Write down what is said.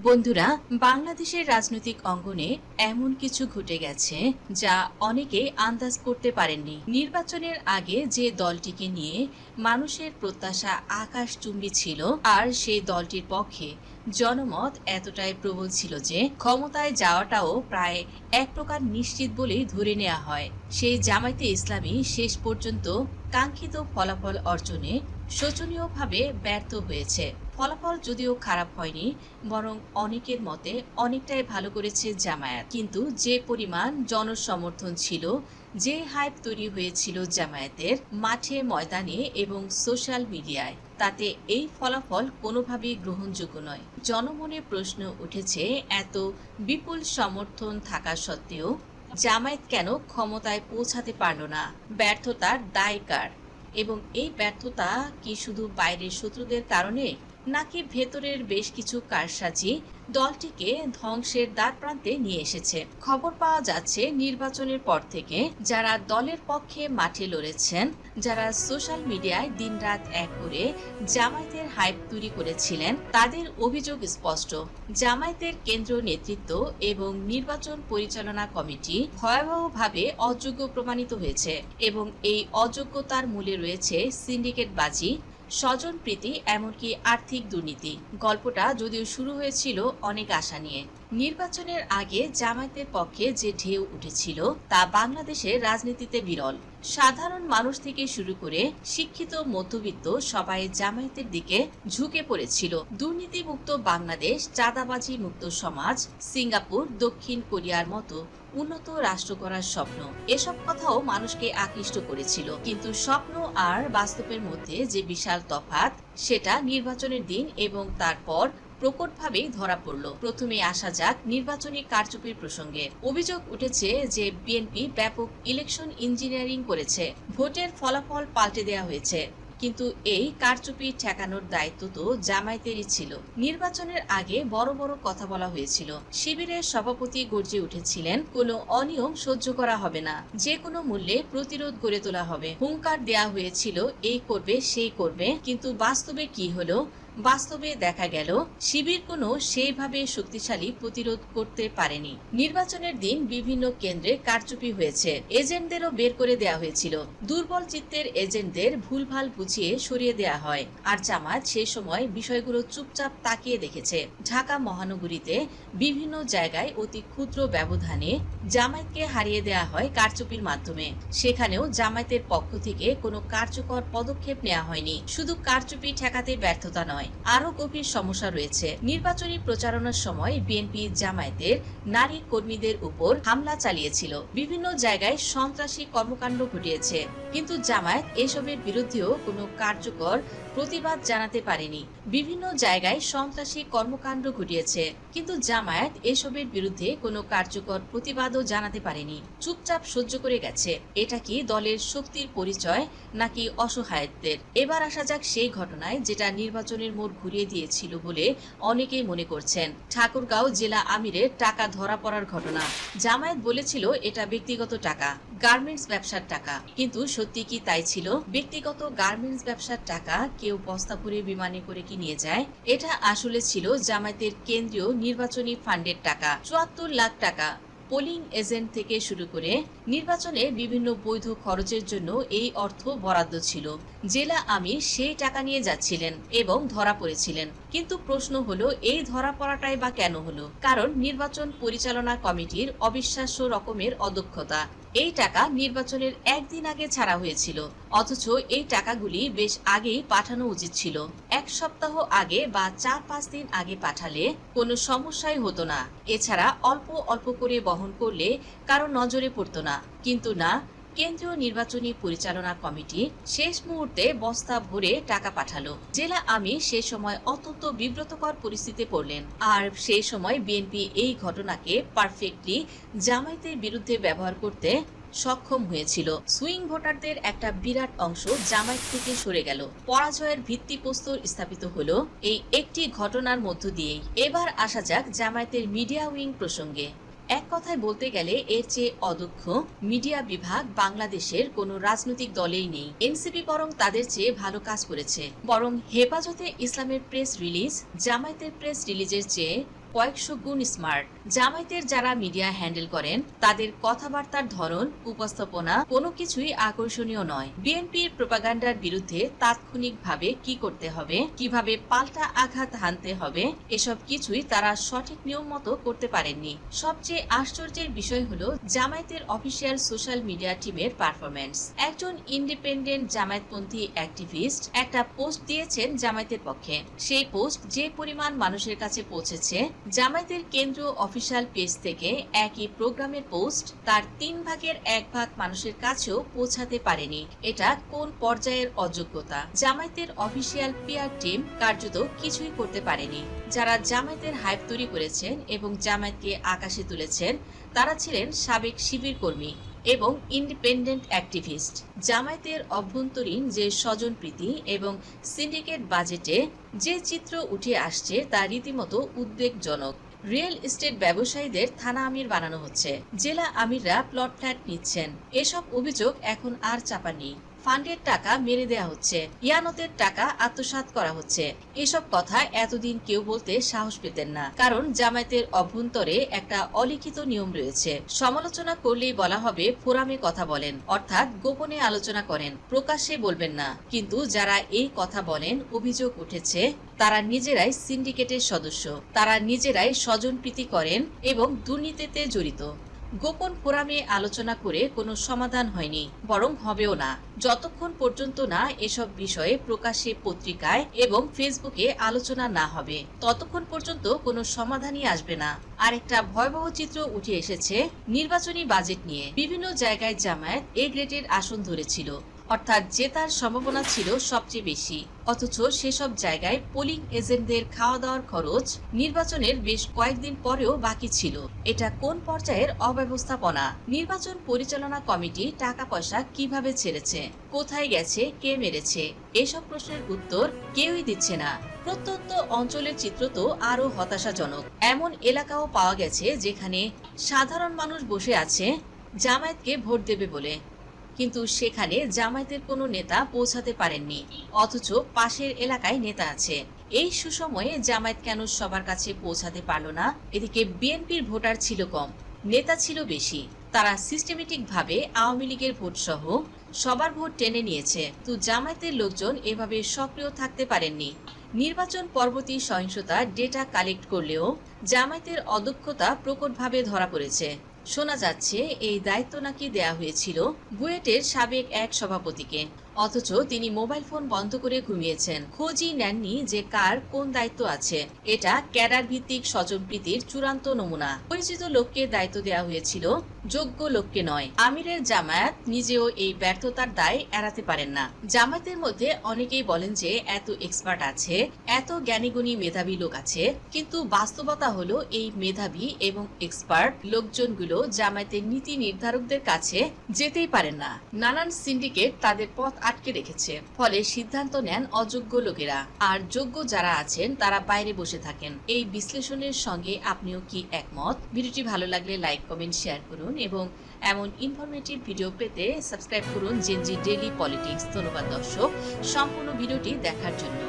বন্ধুরা, বাংলাদেশের রাজনৈতিক অঙ্গনে এমন কিছু ঘটে গেছে যা অনেকে আন্দাজ করতে পারেননি। নির্বাচনের আগে যে দলটিকে নিয়ে মানুষের প্রত্যাশা আকাশচুম্বী ছিল, আর সেই দলটির পক্ষে জনমত এতটাই প্রবল ছিল যে ক্ষমতায় যাওয়াটাও প্রায় এক প্রকার নিশ্চিত বলেই ধরে নেওয়া হয়। সেই জামায়াতে ইসলামী শেষ পর্যন্ত কাঙ্ক্ষিত ফলাফল অর্জনে শোচনীয়ভাবে ব্যর্থ হয়েছে। ফলাফল যদিও খারাপ হয়নি, বরং অনেকের মতে অনেকটাই ভালো করেছে জামায়াত। কিন্তু যে পরিমাণ জনসমর্থন ছিল, যে হাইপ তৈরি হয়েছিল জামায়াতের মাঠে ময়দানে এবং সোশ্যাল মিডিয়ায়, তাতে এই ফলাফল কোনোভাবেই গ্রহণযোগ্য নয়। জনমনে প্রশ্ন উঠেছে, এত বিপুল সমর্থন থাকা সত্ত্বেও জামায়াত কেন ক্ষমতায় পৌঁছাতে পারল না? ব্যর্থতার দায় কার? এবং এই ব্যর্থতা কি শুধু বাইরের শত্রুদের কারণে, নাকি ভেতরের বেশ কিছু কারসাজি দলটিকে ধ্বংসের দ্বারপ্রান্তে নিয়ে এসেছে? খবর পাওয়া যাচ্ছে, নির্বাচনের পর থেকে যারা দলের পক্ষে মাঠে লড়েছেন, যারা সোশ্যাল মিডিয়ায় দিনরাত এক করে জামায়াতের হাইপ তৈরি করেছিলেন, তাদের অভিযোগ স্পষ্ট। জামায়াতের কেন্দ্রীয় নেতৃত্ব এবং নির্বাচন পরিচালনা কমিটি ভয়াবহভাবে অযোগ্য প্রমাণিত হয়েছে, এবং এই অযোগ্যতার মূলে রয়েছে সিন্ডিকেটবাজি, স্বজনপ্রীতি, এমনকি আর্থিক দুর্নীতি। গল্পটা যদিও শুরু হয়েছিল অনেক আশা নিয়ে। নির্বাচনের আগে জামায়াতের পক্ষে যে ঢেউ উঠেছিল তা বাংলাদেশের রাজনীতিতে বিরল। সাধারণ মানুষ থেকে শুরু করে শিক্ষিত মধ্যবিত্ত সবাই জামায়াতের দিকে ঝুঁকে পড়েছিল। দুর্নীতিমুক্ত বাংলাদেশ, চাঁদাবাজি মুক্ত সমাজ, সিঙ্গাপুর, দক্ষিণ কোরিয়ার মতো উন্নত রাষ্ট্র করার স্বপ্ন, এসব কথাও মানুষকে আকৃষ্ট করেছিল। কিন্তু স্বপ্ন আর বাস্তবের মধ্যে যে বিশাল তফাৎ, সেটা নির্বাচনের দিন এবং তারপর প্রকটভাবেই ধরা পড়ল। প্রথমে আসা যাক নির্বাচনী কারচুপির প্রসঙ্গে। অভিযোগ উঠেছে যে বিএনপি ব্যাপক ইলেকশন ইঞ্জিনিয়ারিং করেছে, ভোটের ফলাফল পাল্টে দেওয়া হয়েছে। কিন্তু এই কারচুপি ঠেকানোর দায়িত্ব তো জামায়াতেরই ছিল। নির্বাচনের আগে বড় বড় কথা বলা হয়েছিল। শিবিরের সভাপতি গর্জে উঠেছিলেন, কোনো অনিয়ম সহ্য করা হবে না, যে কোনো মূল্যে প্রতিরোধ গড়ে তোলা হবে। হুঙ্কার দেয়া হয়েছিল, এই করবে সেই করবে। কিন্তু বাস্তবে কি হলো? বাস্তবে দেখা গেল শিবির কোনো সেইভাবে শক্তিশালী প্রতিরোধ করতে পারেনি। নির্বাচনের দিন বিভিন্ন কেন্দ্রে কারচুপি হয়েছে, এজেন্টদেরও বের করে দেওয়া হয়েছিল। দুর্বল চিত্তের এজেন্টদের ভুলভাল বুঝিয়ে সরিয়ে দেওয়া হয়, আর জামায়াত সেই সময় বিষয়গুলো চুপচাপ তাকিয়ে দেখেছে। ঢাকা মহানগরীতে বিভিন্ন জায়গায় অতি ক্ষুদ্র ব্যবধানে জামায়াতকে হারিয়ে দেওয়া হয় কারচুপির মাধ্যমে। সেখানেও জামায়াতের পক্ষ থেকে কোনো কার্যকর পদক্ষেপ নেওয়া হয়নি। শুধু কারচুপি ঠেকাতে ব্যর্থতা নয়, আরো গভীর সমস্যা রয়েছে। নির্বাচনী প্রচারণার সময় বিএনপি জামায়াতের নারী কর্মীদের উপর হামলা চালিয়েছিল, বিভিন্ন জায়গায় সন্ত্রাসী কর্মকাণ্ড ঘটিয়েছে। কিন্তু জামায়াত এসবের বিরুদ্ধেও কোনো কার্যকর প্রতিবাদ জানাতে পারেনি। বিভিন্ন জায়গায় সন্ত্রাসী কর্মকাণ্ড ঘটিয়েছে, কিন্তু জামায়াত এসবের বিরুদ্ধে কোনো কার্যকর প্রতিবাদও জানাতে পারেনি, চুপচাপ সহ্য করে গেছে। এটা কি দলের শক্তির পরিচয়, নাকি অসহায়ত্বের? এবার আসা যাক সেই ঘটনায় যেটা নির্বাচনের মোড় ঘুরিয়ে দিয়েছিল বলে অনেকেই মনে করছেন। ঠাকুরগাঁও জেলা আমিরের টাকা ধরা পড়ার ঘটনা। জামায়াত বলেছিল এটা ব্যক্তিগত টাকা, গার্মেন্টস ব্যবসার টাকা। কিন্তু সত্যি কি তাই ছিল? ব্যক্তিগত গার্মেন্টস ব্যবসার টাকা কেউ বস্তা ভরে বিমানে করে কি নিয়ে যায়? এটা আসলে ছিল জামায়াতের কেন্দ্রীয় নির্বাচনী ফান্ডের টাকা। ৭৪ লাখ টাকা পোলিং এজেন্ট থেকে শুরু করে নির্বাচনে বিভিন্ন বৈধ খরচের জন্য এই অর্থ বরাদ্দ ছিল। জেলা আমির সেই টাকা নিয়ে যাচ্ছিলেন এবং ধরা পড়েছিলেন। কিন্তু প্রশ্ন হলো, এই ধরা পড়াটাই বা কেন হলো? কারণ নির্বাচন পরিচালনা কমিটির অবিশ্বাস্য রকমের অদক্ষতা। এই টাকা নির্বাচনের একদিন আগে ছাড়া হয়েছিল, অথচ এই টাকাগুলি বেশ আগেই পাঠানো উচিত ছিল। এক সপ্তাহ আগে বা ৪-৫ দিন আগে পাঠালে কোনো সমস্যাই হতো না। এছাড়া অল্প অল্প করে বহন করলে কারো নজরে পড়তো না। কিন্তু না, কেন্দ্রীয় নির্বাচনী পরিচালনা কমিটি শেষ মুহূর্তে বস্তা ভরে টাকা পাঠালো। জেলা আমির সে সময় অত্যন্ত বিব্রতকর পরিস্থিতিতে পড়লেন। আর সেই সময় বিএনপি এই ঘটনাকে পারফেক্টলি জামায়াতের বিরুদ্ধে ব্যবহার করতে সক্ষম হয়েছিল। সুইং ভোটারদের একটা বিরাট অংশ জামায়াত থেকে সরে গেল। পরাজয়ের ভিত্তিপ্রস্তর স্থাপিত হলো এই একটি ঘটনার মধ্য দিয়েই। এবার আসা যাক জামায়াতের মিডিয়া উইং প্রসঙ্গে। এক কথায় বলতে গেলে এর চেয়ে অদক্ষ মিডিয়া বিভাগ বাংলাদেশের কোনো রাজনৈতিক দলেই নেই। এনসিপি বরং তাদের চেয়ে ভালো কাজ করেছে। বরং হেফাজতে ইসলামের প্রেস রিলিজ জামায়াতের প্রেস রিলিজের চেয়ে কয়েকশো গুণ স্মার্ট। জামায়াতের যারা মিডিয়া হ্যান্ডেল করেন তাদের কথাবার্তার ধরন, উপস্থাপনা কোনো কিছুই আকর্ষণীয় নয়। বিএনপির প্রোপাগান্ডার বিরুদ্ধে তাৎক্ষণিকভাবে কি করতে হবে, কিভাবে পাল্টা আঘাত হানতে হবে, এসব কিছুই তারা সঠিক নিয়ম মতো করতে পারেননি। সবচেয়ে আশ্চর্যের বিষয় হলো জামায়াতের অফিসিয়াল সোশ্যাল মিডিয়া টিমের পারফরমেন্স। একজন ইন্ডিপেন্ডেন্ট জামায়াতপন্থী অ্যাক্টিভিস্ট একটা পোস্ট দিয়েছেন জামায়াতের পক্ষে। সেই পোস্ট যে পরিমাণ মানুষের কাছে পৌঁছেছে, জামায়াতের কেন্দ্রীয় অফিসিয়াল পেজ থেকে একই প্রোগ্রামের পোস্ট তার 1/3 মানুষের কাছেও পৌঁছাতে পারেনি। এটা কোন পর্যায়ের অযোগ্যতা! জামায়াতের অফিসিয়াল পিআর টিম কার্যত কিছুই করতে পারেনি। যারা জামায়াতের হাইপ তৈরি করেছেন এবং জামায়াতকে আকাশে তুলেছেন তারা ছিলেন সাবেক শিবির কর্মী এবং ইন্ডিপেন্ডেন্ট অ্যাক্টিভিস্ট। জামায়াতের অভ্যন্তরীণ যে স্বজনপ্রীতি এবং সিন্ডিকেট বাজেটে যে চিত্র উঠে আসছে তা রীতিমতো উদ্বেগজনক। রিয়েল এস্টেট ব্যবসায়ীদের থানা আমির বানানো হচ্ছে, জেলা আমিররা প্লট ফ্ল্যাট নিচ্ছেন। এসব অভিযোগ এখন আর চাপা নেই। ফান্ডের টাকা মেরে দেয়া হচ্ছে, ইয়ানতের টাকা আত্মসাৎ করা হচ্ছে। এসব কথা এতদিন কেউ বলতে সাহস পেতেন না, কারণ জামায়াতের অভ্যন্তরে একটা অলিখিত নিয়ম রয়েছে। সমালোচনা করলেই বলা হবে ফোরামে কথা বলেন, অর্থাৎ গোপনে আলোচনা করেন, প্রকাশ্যে বলবেন না। কিন্তু যারা এই কথা বলেন, অভিযোগ উঠেছে তারা নিজেরাই সিন্ডিকেটের সদস্য, তারা নিজেরাই স্বজনপ্রীতি করেন এবং দুর্নীতিতে জড়িত। গোপন ফোরামে আলোচনা করে কোনো সমাধান হয়নি, বরং হবেও না, যতক্ষণ পর্যন্ত না এসব বিষয়ে প্রকাশ্যে পত্রিকায় এবং ফেসবুকে আলোচনা না হবে, ততক্ষণ পর্যন্ত কোনো সমাধানই আসবে না। আরেকটা ভয়াবহ চিত্র উঠে এসেছে নির্বাচনী বাজেট নিয়ে। বিভিন্ন জায়গায় জামায়াত এ গ্রেডের আসন ধরেছিল, অর্থাৎ জেতার সম্ভাবনা ছিল সবচেয়ে বেশি, অথচ সেসব জায়গায় পোলিং এজেন্টদের খাওয়া দাওয়ার খরচ নির্বাচনের বেশ কয়েকদিন পরেও বাকি ছিল। এটা কোন পর্যায়ের অব্যবস্থাপনা! নির্বাচন পরিচালনা কমিটি টাকা পয়সা কিভাবে ছেড়েছে, কোথায় গেছে, কে মেরেছে, এসব প্রশ্নের উত্তর কেউই দিচ্ছে না। প্রত্যন্ত অঞ্চলের চিত্র তো আরো হতাশাজনক। এমন এলাকাও পাওয়া গেছে যেখানে সাধারণ মানুষ বসে আছে জামায়াতকে ভোট দেবে বলে, কিন্তু সেখানে জামায়াতের কোনো নেতা পৌঁছাতে পারেননি, অথচ পাশের এলাকায় নেতা আছে। এই সুসময়ে জামায়াত কেন সবার কাছে পৌঁছাতে পারল না? এদিকে বিএনপির ভোটার ছিল কম, নেতা ছিল বেশি। তারা সিস্টেমেটিক ভাবে আওয়ামী লীগের ভোট সহ সবার ভোট টেনে নিয়েছে, তো জামায়াতের লোকজন এভাবে সক্রিয় থাকতে পারেননি। নির্বাচন পরবর্তী সহিংসতা ডেটা কালেক্ট করলেও জামায়াতের অদক্ষতা প্রকটভাবে ধরা পড়েছে। শোনা যাচ্ছে এই দায়িত্ব নাকি দেয়া হয়েছিল বুয়েটের সাবেক এক সভাপতিকে, অথচ তিনি মোবাইল ফোন বন্ধ করে ঘুমিয়েছেন, খোঁজই নেননি যে কার কোন দায়িত্ব আছে। এটা ক্যাডার ভিত্তিক স্বজনপ্রীতির চূড়ান্ত নমুনা। পরিচিত লোককে দায়িত্ব দেওয়া হয়েছিল, যোগ্য লোককে নয়। আমিরের জামায়াত নিজেও এই ব্যর্থতার দায় এড়াতে পারেন না। জামায়াতের মধ্যে অনেকেই বলেন যে এত এক্সপার্ট আছে, এত জ্ঞানীগুণী মেধাবী লোক আছে, কিন্তু বাস্তবতা হলো এই মেধাবী এবং এক্সপার্ট লোকজনগুলো জামায়াতের নীতি নির্ধারকদের কাছে যেতেই পারেন না। নানান সিন্ডিকেট তাদের পথ আটকে রেখেছে, ফলে সিদ্ধান্ত নেন অযোগ্য লোকেরা, আর যোগ্য যারা আছেন তারা বাইরে বসে থাকেন। এই বিশ্লেষণের সঙ্গে আপনিও কি একমত? ভিডিওটি ভালো লাগলে লাইক, কমেন্ট, শেয়ার করুন এবং এমন ইনফরমেটিভ ভিডিও পেতে সাবস্ক্রাইব করুন জেনজি ডেইলি পলিটিক্স। ধন্যবাদ দর্শক সম্পূর্ণ ভিডিওটি দেখার জন্য।